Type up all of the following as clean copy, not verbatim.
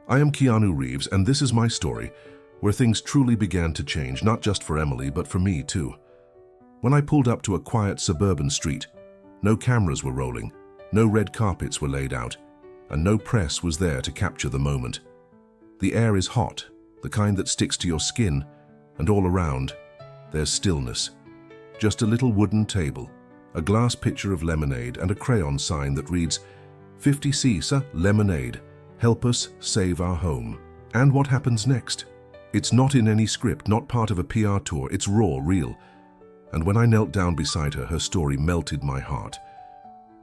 I am Keanu Reeves, and this is my story, where things truly began to change, not just for Emily, but for me too. When I pulled up to a quiet suburban street, no cameras were rolling, no red carpets were laid out, and no press was there to capture the moment. The air is hot, the kind that sticks to your skin, and all around, there's stillness. Just a little wooden table, a glass pitcher of lemonade, and a crayon sign that reads, 50cc lemonade. Help us save our home. And what happens next? It's not in any script, not part of a PR tour, it's raw, real. And when I knelt down beside her, her story melted my heart.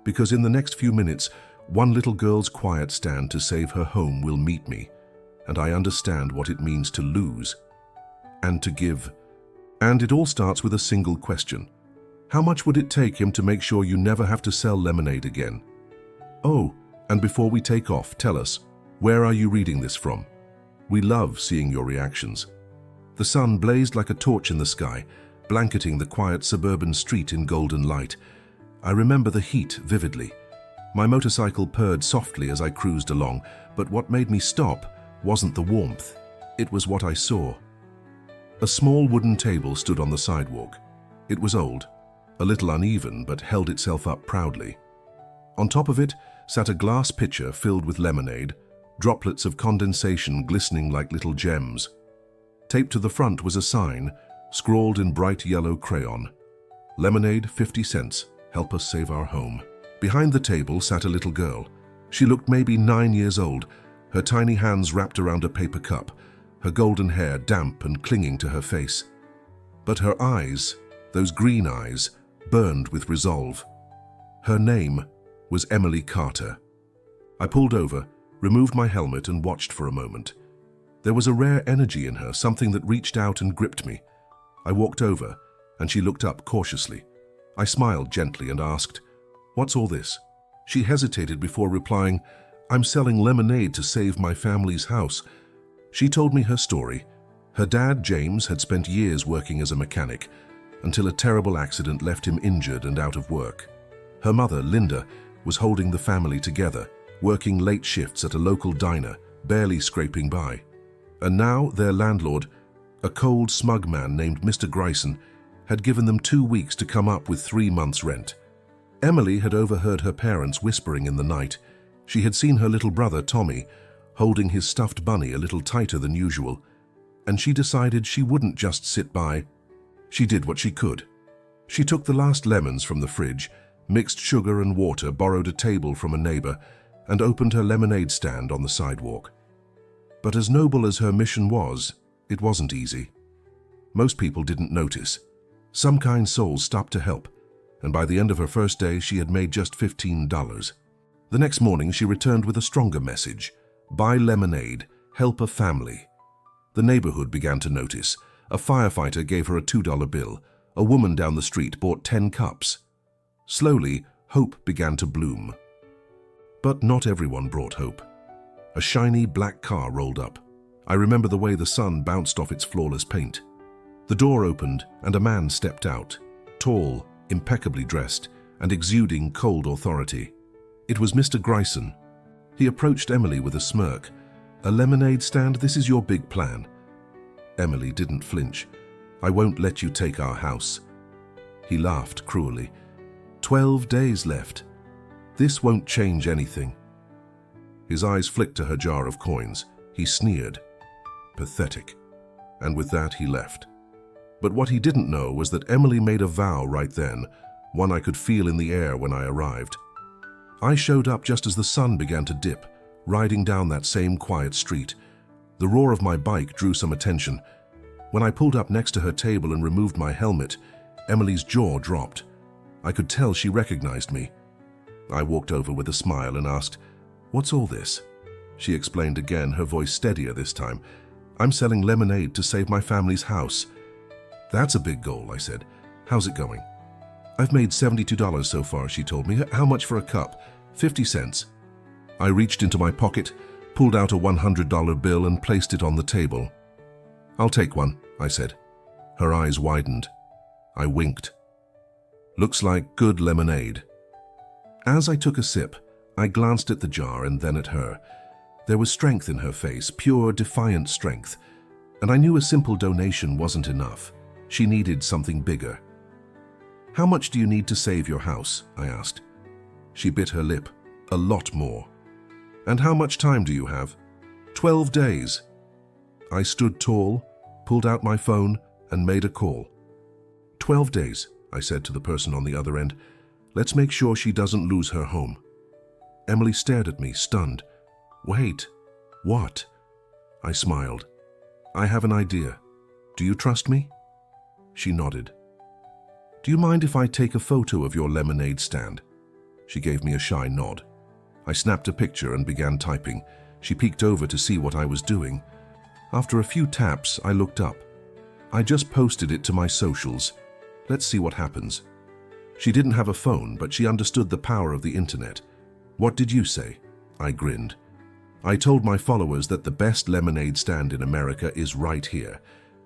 Because in the next few minutes, one little girl's quiet stand to save her home will meet me, and I understand what it means to lose and to give. And it all starts with a single question. How much would it take him to make sure you never have to sell lemonade again? Oh, and before we take off, tell us, where are you reading this from? We love seeing your reactions. The sun blazed like a torch in the sky, blanketing the quiet suburban street in golden light. I remember the heat vividly. My motorcycle purred softly as I cruised along, but what made me stop wasn't the warmth. It was what I saw. A small wooden table stood on the sidewalk. It was old, a little uneven, but held itself up proudly. On top of it sat a glass pitcher filled with lemonade, droplets of condensation glistening like little gems. Taped to the front was a sign, scrawled in bright yellow crayon. Lemonade, 50 cents. Help us save our home. Behind the table sat a little girl. She looked maybe 9 years old, her tiny hands wrapped around a paper cup, her golden hair damp and clinging to her face. But her eyes, those green eyes, burned with resolve. Her name was Emily Carter. I pulled over, removed my helmet, and watched for a moment. There was a rare energy in her, something that reached out and gripped me. I walked over, and she looked up cautiously. I smiled gently and asked, "What's all this?" She hesitated before replying, "I'm selling lemonade to save my family's house." She told me her story. Her dad, James, had spent years working as a mechanic, until a terrible accident left him injured and out of work. Her mother, Linda, was holding the family together, working late shifts at a local diner, barely scraping by. And now their landlord, a cold, smug man named Mr. Grayson, had given them 2 weeks to come up with 3 months' rent. Emily had overheard her parents whispering in the night. She had seen her little brother, Tommy, holding his stuffed bunny a little tighter than usual, and she decided she wouldn't just sit by. She did what she could. She took the last lemons from the fridge, mixed sugar and water, borrowed a table from a neighbor, and opened her lemonade stand on the sidewalk. But as noble as her mission was, it wasn't easy. Most people didn't notice. Some kind souls stopped to help, and by the end of her first day, she had made just $15. The next morning, she returned with a stronger message. Buy lemonade, help a family. The neighborhood began to notice. A firefighter gave her a $2 bill. A woman down the street bought 10 cups. Slowly, hope began to bloom. But not everyone brought hope. A shiny black car rolled up. I remember the way the sun bounced off its flawless paint. The door opened and a man stepped out, tall, impeccably dressed, and exuding cold authority. It was Mr. Grayson. He approached Emily with a smirk. "A lemonade stand? This is your big plan." Emily didn't flinch. "I won't let you take our house." He laughed cruelly. 12 days left. This won't change anything." His eyes flicked to her jar of coins. He sneered. Pathetic. And with that, he left. But what he didn't know was that Emily made a vow right then, one I could feel in the air when I arrived. I showed up just as the sun began to dip, riding down that same quiet street. The roar of my bike drew some attention. When I pulled up next to her table and removed my helmet, Emily's jaw dropped. I could tell she recognized me. I walked over with a smile and asked, "What's all this?" She explained again, her voice steadier this time. "I'm selling lemonade to save my family's house." "That's a big goal," I said. "How's it going?" "I've made $72 so far," she told me. "How much for a cup?" 50 cents. I reached into my pocket, pulled out a $100 bill and placed it on the table. "I'll take one," I said. Her eyes widened. I winked. "Looks like good lemonade." As I took a sip, I glanced at the jar and then at her. There was strength in her face, pure, defiant strength. And I knew a simple donation wasn't enough. She needed something bigger. "How much do you need to save your house?" I asked. She bit her lip. "A lot more." "And how much time do you have?" 12 days. I stood tall, pulled out my phone, and made a call. 12 days, I said to the person on the other end. "Let's make sure she doesn't lose her home." Emily stared at me, stunned. "Wait, what?" I smiled. "I have an idea. Do you trust me?" She nodded. "Do you mind if I take a photo of your lemonade stand?" She gave me a shy nod. I snapped a picture and began typing. She peeked over to see what I was doing. After a few taps, I looked up. "I just posted it to my socials. Let's see what happens." She didn't have a phone, but she understood the power of the internet. "What did you say?" I grinned. "I told my followers that the best lemonade stand in America is right here,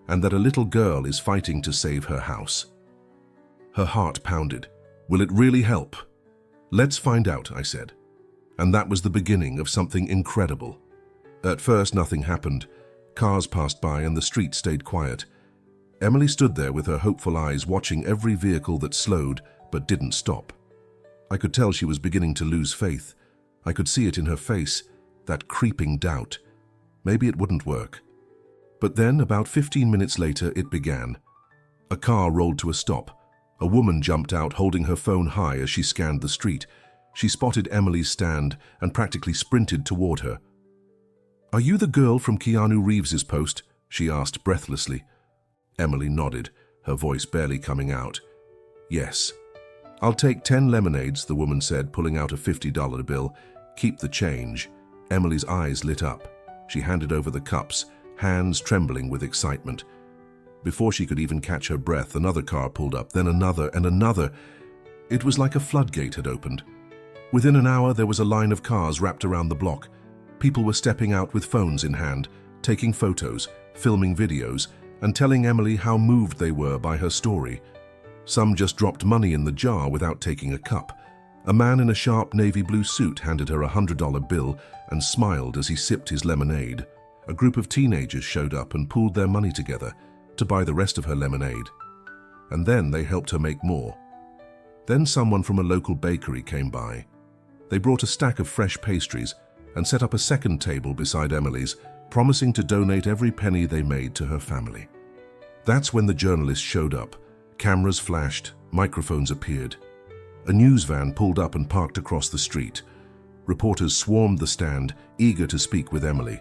and that a little girl is fighting to save her house." Her heart pounded. "Will it really help?" "Let's find out," I said. And that was the beginning of something incredible. At first, nothing happened. Cars passed by and the street stayed quiet. Emily stood there with her hopeful eyes, watching every vehicle that slowed but didn't stop. I could tell she was beginning to lose faith. I could see it in her face, that creeping doubt. Maybe it wouldn't work. But then, about 15 minutes later, it began. A car rolled to a stop. A woman jumped out, holding her phone high as she scanned the street. She spotted Emily's stand and practically sprinted toward her. "Are you the girl from Keanu Reeves's post?" she asked breathlessly. Emily nodded, her voice barely coming out. "Yes." "I'll take 10 lemonades," the woman said, pulling out a $50 bill. "Keep the change." Emily's eyes lit up. She handed over the cups, hands trembling with excitement. Before she could even catch her breath, another car pulled up, then another and another. It was like a floodgate had opened. Within an hour, there was a line of cars wrapped around the block. People were stepping out with phones in hand, taking photos, filming videos, and telling Emily how moved they were by her story. Some just dropped money in the jar without taking a cup. A man in a sharp navy blue suit handed her a $100 bill and smiled as he sipped his lemonade. A group of teenagers showed up and pooled their money together to buy the rest of her lemonade. And then they helped her make more. Then someone from a local bakery came by. They brought a stack of fresh pastries and set up a second table beside Emily's, promising to donate every penny they made to her family. That's when the journalists showed up. Cameras flashed, microphones appeared. A news van pulled up and parked across the street. Reporters swarmed the stand, eager to speak with Emily.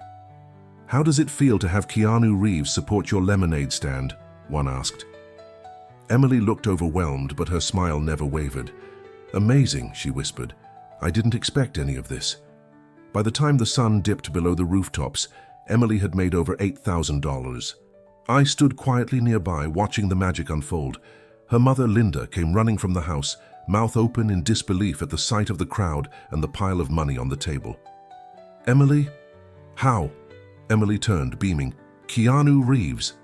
"How does it feel to have Keanu Reeves support your lemonade stand?" one asked. Emily looked overwhelmed, but her smile never wavered. "Amazing," she whispered. "I didn't expect any of this." By the time the sun dipped below the rooftops, Emily had made over $8,000. I stood quietly nearby, watching the magic unfold. Her mother, Linda, came running from the house, mouth open in disbelief at the sight of the crowd and the pile of money on the table. "Emily? How?" Emily turned, beaming. "Keanu Reeves."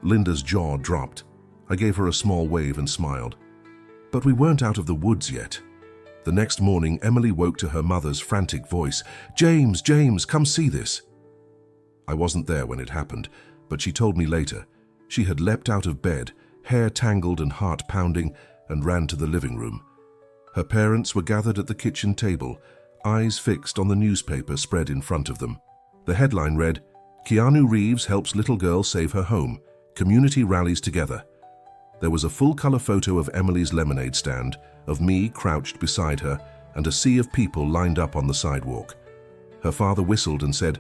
Linda's jaw dropped. I gave her a small wave and smiled. But we weren't out of the woods yet. The next morning, Emily woke to her mother's frantic voice. "James, James, come see this." I wasn't there when it happened, but she told me later. She had leapt out of bed, hair tangled and heart pounding, and ran to the living room. Her parents were gathered at the kitchen table, eyes fixed on the newspaper spread in front of them. The headline read, "Keanu Reeves helps little girl save her home. Community rallies together." There was a full-color photo of Emily's lemonade stand, of me crouched beside her, and a sea of people lined up on the sidewalk. Her father whistled and said,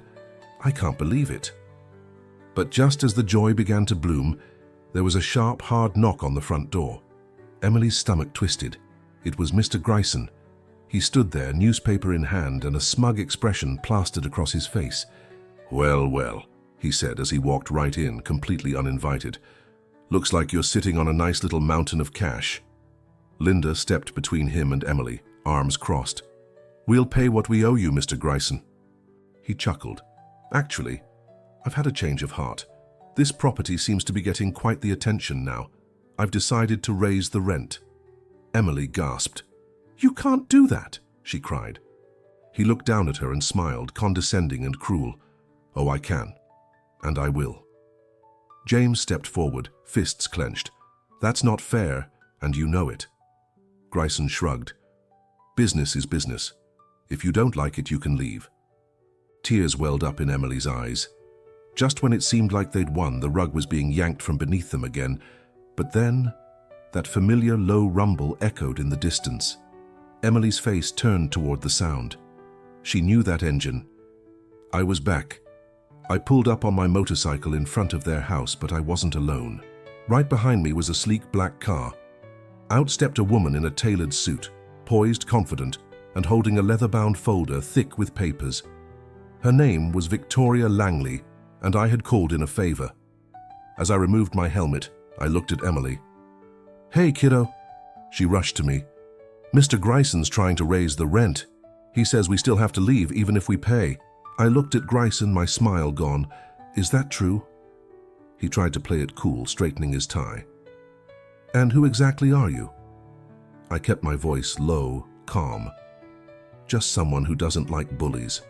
"I can't believe it." But just as the joy began to bloom, there was a sharp, hard knock on the front door. Emily's stomach twisted. It was Mr. Grayson. He stood there, newspaper in hand, and a smug expression plastered across his face. "Well, well," he said as he walked right in, completely uninvited. "Looks like you're sitting on a nice little mountain of cash." Linda stepped between him and Emily, arms crossed. "We'll pay what we owe you, Mr. Grayson." He chuckled. "Actually, I've had a change of heart. This property seems to be getting quite the attention now. I've decided to raise the rent." Emily gasped. "You can't do that," she cried. He looked down at her and smiled, condescending and cruel. "Oh, I can. And I will." James stepped forward, fists clenched. "That's not fair, and you know it." Grayson shrugged. "Business is business. If you don't like it, you can leave." Tears welled up in Emily's eyes. Just when it seemed like they'd won, the rug was being yanked from beneath them again. But then, that familiar low rumble echoed in the distance. Emily's face turned toward the sound. She knew that engine. I was back. I pulled up on my motorcycle in front of their house, but I wasn't alone. Right behind me was a sleek black car. Out stepped a woman in a tailored suit, poised, confident, and holding a leather-bound folder thick with papers. Her name was Victoria Langley, and I had called in a favor. As I removed my helmet, I looked at Emily. "Hey, kiddo." She rushed to me. "Mr. Grayson's trying to raise the rent. He says we still have to leave even if we pay." I looked at Grayson, my smile gone. "Is that true?" He tried to play it cool, straightening his tie. "And who exactly are you?" I kept my voice low, calm. "Just someone who doesn't like bullies."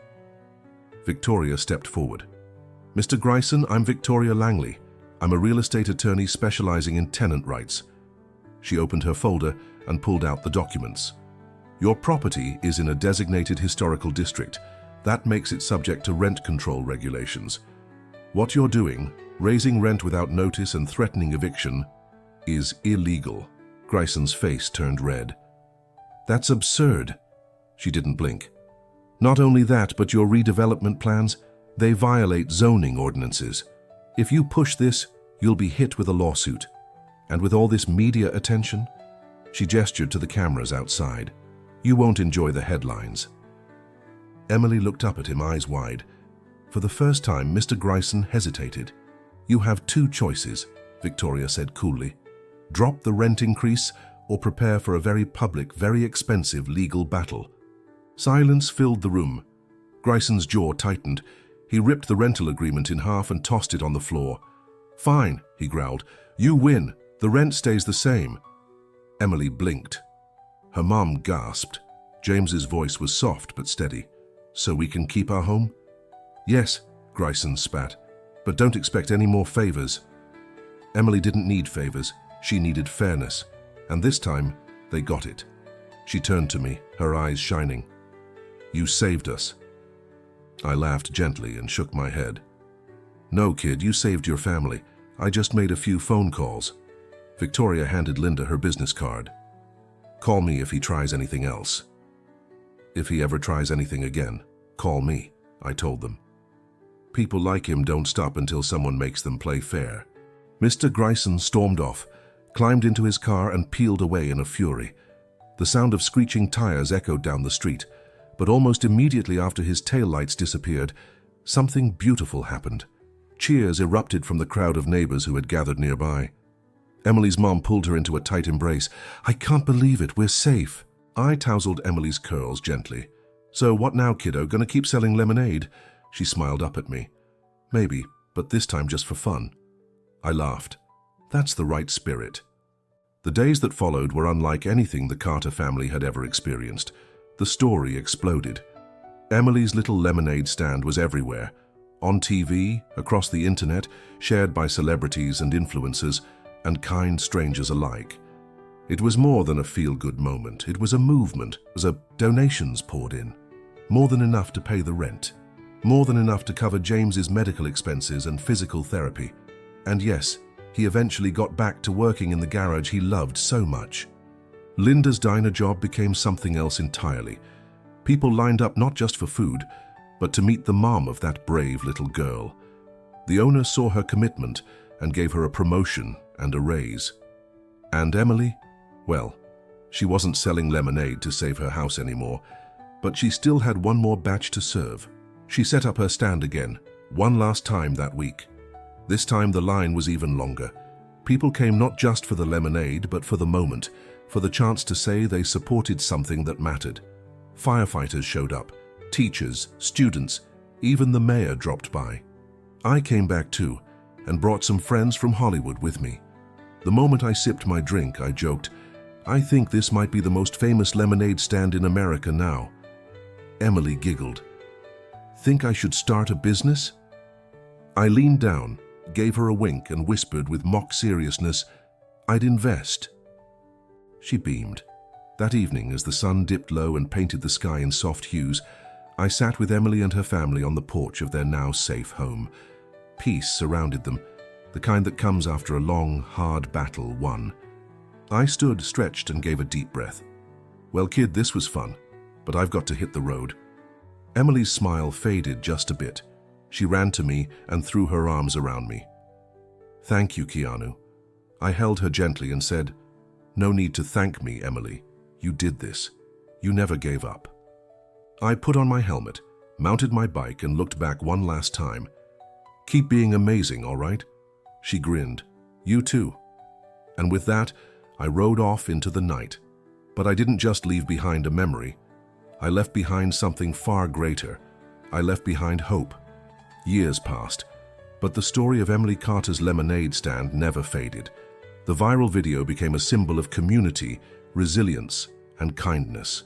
Victoria stepped forward. "Mr. Grayson, I'm Victoria Langley. I'm a real estate attorney specializing in tenant rights." She opened her folder and pulled out the documents. "Your property is in a designated historical district. That makes it subject to rent control regulations. What you're doing, raising rent without notice and threatening eviction, is illegal." Grayson's face turned red. "That's absurd." She didn't blink. "Not only that, but your redevelopment plans, they violate zoning ordinances. If you push this, you'll be hit with a lawsuit. And with all this media attention," she gestured to the cameras outside, "you won't enjoy the headlines." Emily looked up at him, eyes wide. For the first time, Mr. Grayson hesitated. "You have two choices," Victoria said coolly. "Drop the rent increase or prepare for a very public, very expensive legal battle." Silence filled the room. Grayson's jaw tightened. He ripped the rental agreement in half and tossed it on the floor. "Fine," he growled. "You win. The rent stays the same." Emily blinked. Her mom gasped. James's voice was soft but steady. "So we can keep our home?" "Yes," Grayson spat, "but don't expect any more favors." Emily didn't need favors. She needed fairness. And this time, they got it. She turned to me, her eyes shining. "You saved us." I laughed gently and shook my head. "No, kid, you saved your family. I just made a few phone calls." Victoria handed Linda her business card. "Call me if he tries anything else." "If he ever tries anything again, call me," I told them. People like him don't stop until someone makes them play fair. Mr. Grayson stormed off, climbed into his car and peeled away in a fury. The sound of screeching tires echoed down the street, but almost immediately after his taillights disappeared, something beautiful happened. Cheers erupted from the crowd of neighbors who had gathered nearby. Emily's mom pulled her into a tight embrace. "I can't believe it, we're safe." I tousled Emily's curls gently. "So what now, kiddo, gonna keep selling lemonade?" She smiled up at me. "Maybe, but this time just for fun." I laughed. That's the right spirit. The days that followed were unlike anything the Carter family had ever experienced. The story exploded. Emily's little lemonade stand was everywhere. On TV, across the internet, shared by celebrities and influencers, and kind strangers alike. It was more than a feel-good moment. It was a movement, as donations poured in. More than enough to pay the rent. More than enough to cover James's medical expenses and physical therapy. And yes, he eventually got back to working in the garage he loved so much. Linda's diner job became something else entirely. People lined up not just for food, but to meet the mom of that brave little girl. The owner saw her commitment and gave her a promotion and a raise. And Emily? Well, she wasn't selling lemonade to save her house anymore, but she still had one more batch to serve. She set up her stand again, one last time that week. This time the line was even longer. People came not just for the lemonade, but for the moment, for the chance to say they supported something that mattered. Firefighters showed up, teachers, students, even the mayor dropped by. I came back too, and brought some friends from Hollywood with me. The moment I sipped my drink, I joked, "I think this might be the most famous lemonade stand in America now." Emily giggled. Think I should start a business? I leaned down, gave her a wink and whispered with mock seriousness, I'd invest. She beamed. That evening, as the sun dipped low and painted the sky in soft hues, I sat with Emily and her family on the porch of their now safe home. Peace surrounded them, the kind that comes after a long, hard battle won. I stood, stretched, and gave a deep breath. Well, kid, this was fun, but I've got to hit the road. Emily's smile faded just a bit. She ran to me and threw her arms around me. Thank you, Keanu. I held her gently and said, No need to thank me, Emily. You did this. You never gave up. I put on my helmet, mounted my bike, and looked back one last time. Keep being amazing, all right? She grinned. You too. And with that, I rode off into the night. But I didn't just leave behind a memory. I left behind something far greater. I left behind hope. Years passed, but the story of Emily Carter's lemonade stand never faded. The viral video became a symbol of community, resilience, and kindness.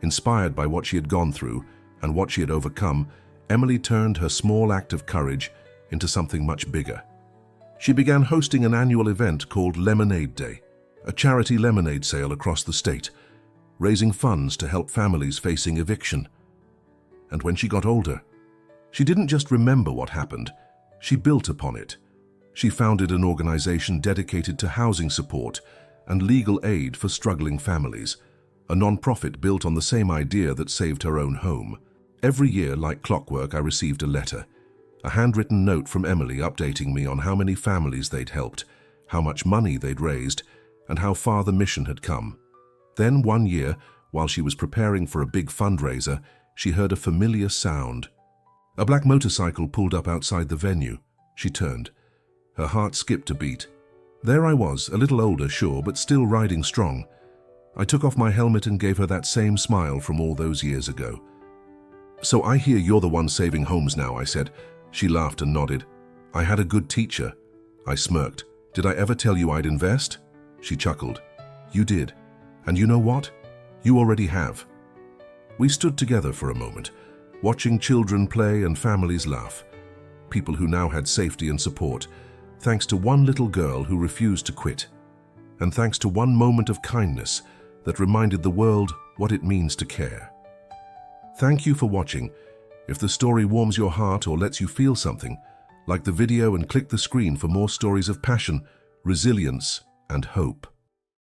Inspired by what she had gone through and what she had overcome, Emily turned her small act of courage into something much bigger. She began hosting an annual event called Lemonade Day, a charity lemonade sale across the state, raising funds to help families facing eviction. And when she got older, she didn't just remember what happened, she built upon it. She founded an organization dedicated to housing support and legal aid for struggling families, a non-profit built on the same idea that saved her own home. Every year, like clockwork, I received a letter, a handwritten note from Emily updating me on how many families they'd helped, how much money they'd raised, and how far the mission had come. Then one year, while she was preparing for a big fundraiser, she heard a familiar sound. A black motorcycle pulled up outside the venue. She turned. Her heart skipped a beat. There I was, a little older, sure, but still riding strong. I took off my helmet and gave her that same smile from all those years ago. So I hear you're the one saving homes now, I said. She laughed and nodded. I had a good teacher. I smirked. Did I ever tell you I'd invest? She chuckled. You did. And you know what? You already have. We stood together for a moment, watching children play and families laugh. People who now had safety and support, thanks to one little girl who refused to quit. And thanks to one moment of kindness that reminded the world what it means to care. Thank you for watching. If the story warms your heart or lets you feel something, like the video and click the screen for more stories of passion, resilience, and hope.